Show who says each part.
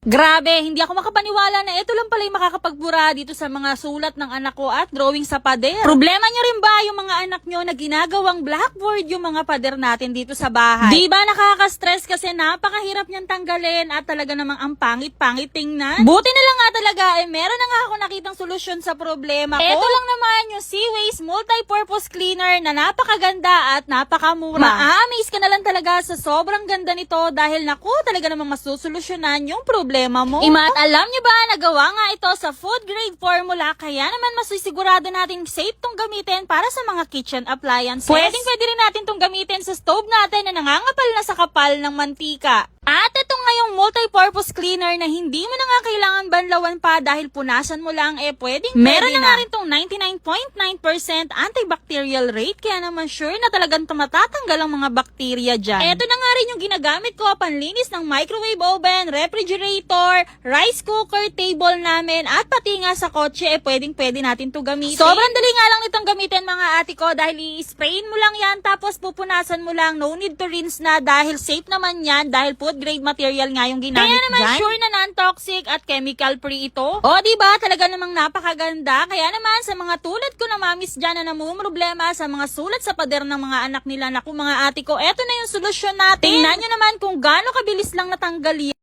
Speaker 1: Grabe, hindi ako makapaniwala na ito lang pala yung makakapagbura dito sa mga sulat ng anak ko at drawing sa pader. Problema nyo rin ba yung mga anak nyo na ginagawang blackboard yung mga pader natin dito sa bahay? Di ba nakaka-stress kasi napakahirap niyang tanggalin at talaga namang ang pangit-pangit tingnan? Buti na lang nga talaga, meron na nga ako nakitang solusyon sa problema ko. Ito lang naman yung Seaways Multi-Purpose Cleaner na napakaganda at napakamura. Ma-amaze ka na lang talaga sa sobrang ganda nito dahil naku, talaga namang masusolusyonan yung problema mo. At alam nyo ba, nagawa nga ito sa food grade formula kaya naman masisigurado natin safe tong gamitin para sa mga kitchen appliances. Pwede rin natin tong gamitin sa stove natin na nangangapal na sa kapal ng mantika. At ito nga yung multi-purpose cleaner na hindi mo na nga kailangan banlawan pa dahil punasan mo lang pwedeng meron na nga rin tong 99.9% antibacterial rate kaya naman sure na talagang matatanggal ang mga bakterya dyan. Ito na nga rin yung ginagamit ko panlinis ng microwave oven, refrigerator, rice cooker, table namin at pati nga sa kotse pwedeng natin to gamitin. Sobrang dali nga lang nitong gamitin mga ate ko dahil i-sprayin mo lang yan tapos pupunasan mo lang, no need to rinse na dahil safe naman yan dahil food grade material nga yung ginamit dyan. Kaya naman sure na non-toxic at chemical free ito. O diba talaga namang napakaganda. Kaya naman sa mga tulad ko na mamis dyan na namumroblema sa mga sulat sa pader ng mga anak nila, naku mga ate ko, eto na yung solusyon natin. Tingnan nyo naman kung gaano kabilis lang natanggal yan.